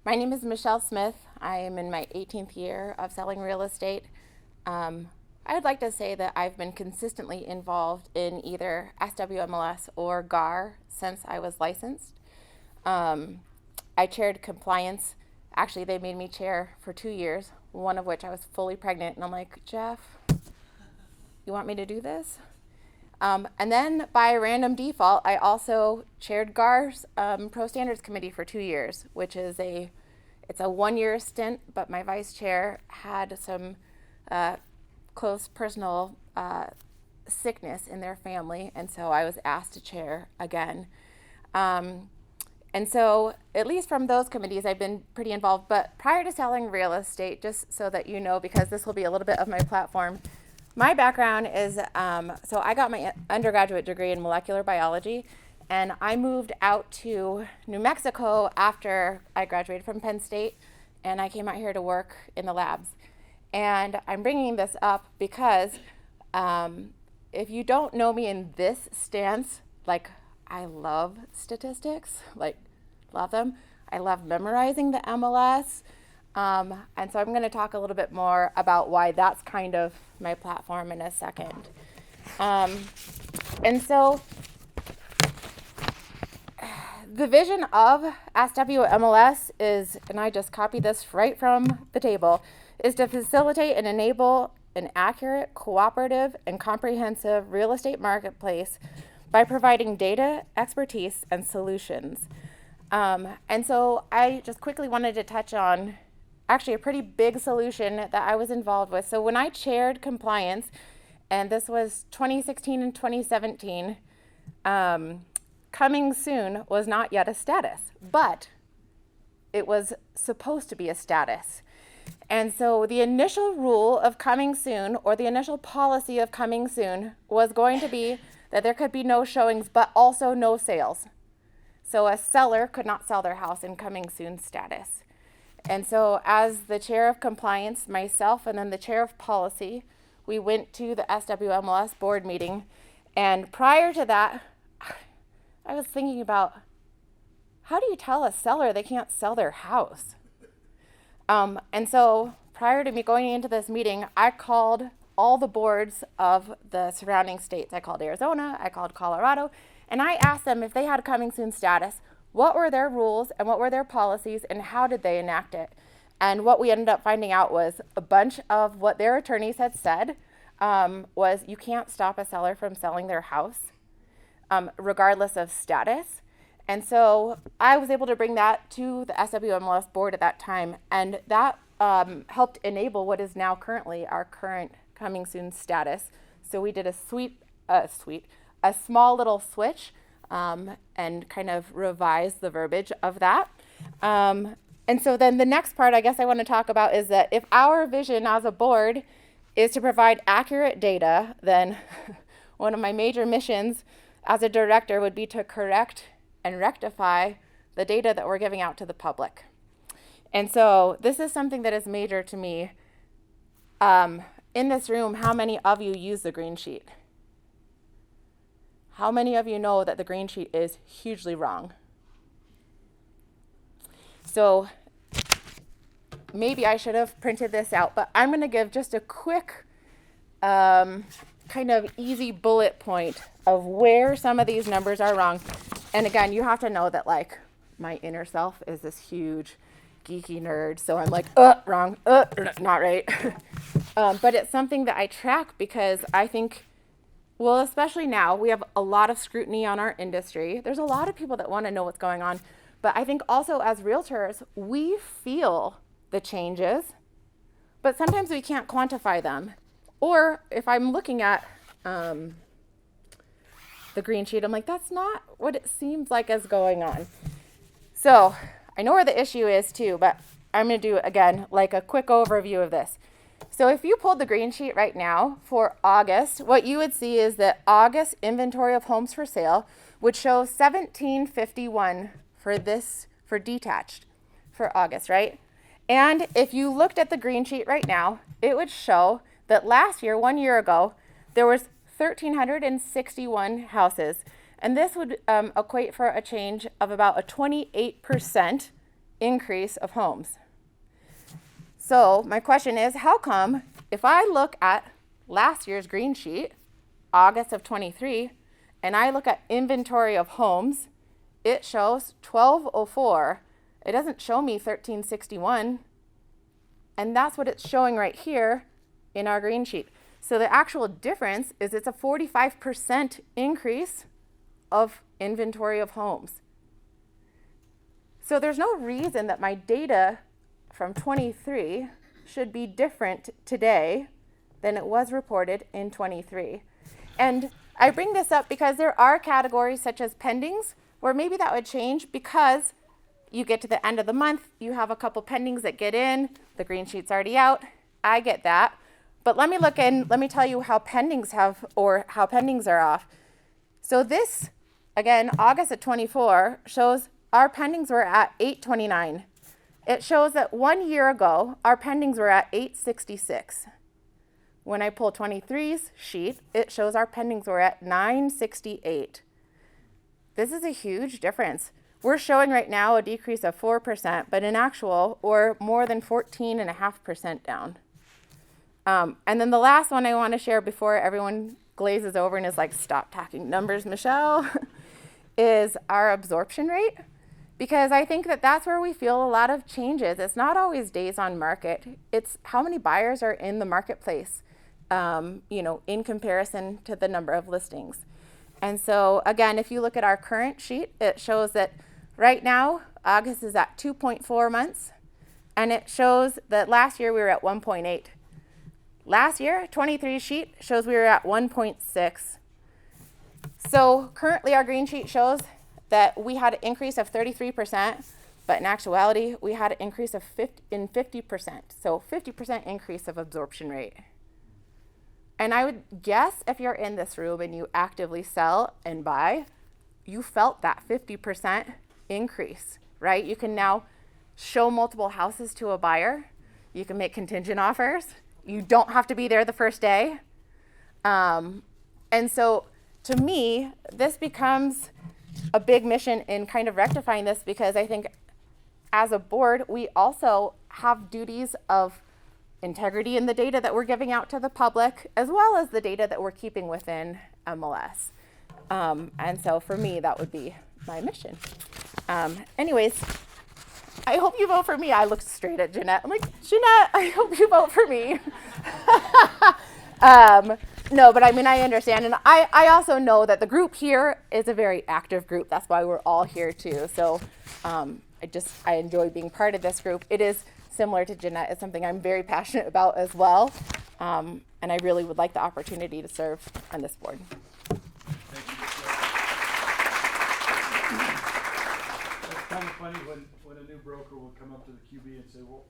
My name is Michelle Smith. I am in my 18th year of selling real estate. I would like to say that I've been consistently involved in either SWMLS or GAR since I was licensed. I chaired compliance. Actually, they made me chair for 2 years, one of which I was fully pregnant. And I'm like, Jeff, you want me to do this? And then by random default, I also chaired GAR's Pro Standards Committee for 2 years, which is it's a 1-year stint, but my vice chair had some close personal sickness in their family, and so I was asked to chair again. And so, at least from those committees, I've been pretty involved. But prior to selling real estate, just so that you know, because this will be a little bit of my platform, my background is, so I got my undergraduate degree in molecular biology, and I moved out to New Mexico after I graduated from Penn State, and I came out here to work in the labs. And I'm bringing this up because if you don't know me in this stance, like, I love statistics, like, love them. I love memorizing the MLS. And so I'm going to talk a little bit more about why that's kind of my platform in a second. And so the vision of SWMLS is, and I just copied this right from the table, is to facilitate and enable an accurate, cooperative, and comprehensive real estate marketplace by providing data, expertise, and solutions. And so I just quickly wanted to touch on actually a pretty big solution that I was involved with. So when I chaired compliance, and this was 2016 and 2017, coming soon was not yet a status, but it was supposed to be a status. And so the initial rule of coming soon, or the initial policy of coming soon, was going to be that there could be no showings, but also no sales. So a seller could not sell their house in coming soon status. And so as the chair of compliance, myself, and then the chair of policy, we went to the SWMLS board meeting. And prior to that, I was thinking about, how do you tell a seller they can't sell their house? And so prior to me going into this meeting, I called all the boards of the surrounding states. I called Arizona, I called Colorado, and I asked them if they had coming soon status, what were their rules and what were their policies and how did they enact it? And what we ended up finding out was a bunch of what their attorneys had said was you can't stop a seller from selling their house regardless of status. And so I was able to bring that to the SWMLS board at that time, and that helped enable what is now currently our current coming soon status. So we did a small little switch and kind of revised the verbiage of that. And so then the next part I guess I want to talk about is that if our vision as a board is to provide accurate data, then one of my major missions as a director would be to correct and rectify the data that we're giving out to the public. And so this is something that is major to me. In this room, how many of you use the green sheet? How many of you know that the green sheet is hugely wrong? So maybe I should have printed this out, but I'm going to give just a quick kind of easy bullet point of where some of these numbers are wrong. And again, you have to know that, like, my inner self is this huge geeky nerd, so I'm like, wrong, not right. But it's something that I track because I think, well, especially now, we have a lot of scrutiny on our industry. There's a lot of people that want to know what's going on. But I think also as realtors, we feel the changes, but sometimes we can't quantify them. Or if I'm looking at the green sheet, I'm like, that's not what it seems like is going on. So I know where the issue is too, but I'm going to do, again, like a quick overview of this. So if you pulled the green sheet right now for August, what you would see is that August inventory of homes for sale would show 1751 for detached for August, right? And if you looked at the green sheet right now, it would show that last year, 1 year ago, there was 1,361 houses. And this would equate for a change of about a 28% increase of homes. So my question is, how come if I look at last year's green sheet, August of 23, and I look at inventory of homes, it shows 1204. It doesn't show me 1361. And that's what it's showing right here in our green sheet. So the actual difference is it's a 45% increase of inventory of homes. So there's no reason that my data from 23 should be different today than it was reported in 23. And I bring this up because there are categories such as pendings where maybe that would change because you get to the end of the month, you have a couple pendings that get in, the green sheet's already out. I get that. But let me tell you how pendings are off. So this, again, August of 24 shows our pendings were at 829. It shows that 1 year ago, our pendings were at 866. When I pull 23's sheet, it shows our pendings were at 968. This is a huge difference. We're showing right now a decrease of 4%, but in actual, we're more than 14.5% down. And then the last one I want to share before everyone glazes over and is like, stop talking numbers, Michelle, is our absorption rate. Because I think that that's where we feel a lot of changes. It's not always days on market. It's how many buyers are in the marketplace, in comparison to the number of listings. And so again, if you look at our current sheet, it shows that right now, August is at 2.4 months. And it shows that last year we were at 1.8. Last year, 23 sheet shows we were at 1.6. So currently our green sheet shows that we had an increase of 33%, but in actuality, we had an increase of 50%. So 50% increase of absorption rate. And I would guess if you're in this room and you actively sell and buy, you felt that 50% increase, right? You can now show multiple houses to a buyer. You can make contingent offers. You don't have to be there the first day. And so to me, this becomes a big mission in kind of rectifying this, because I think as a board, we also have duties of integrity in the data that we're giving out to the public, as well as the data that we're keeping within MLS. And so for me, that would be my mission. Anyways, I hope you vote for me. I looked straight at Jeanette. I'm like, Jeanette, I hope you vote for me. No, but I mean, I understand. And I also know that the group here is a very active group. That's why we're all here too. So I enjoy being part of this group. It is similar to Jeanette. It's something I'm very passionate about as well. And I really would like the opportunity to serve on this board. Thank you. It's kind of funny when a new broker will come up to the QB and say, well,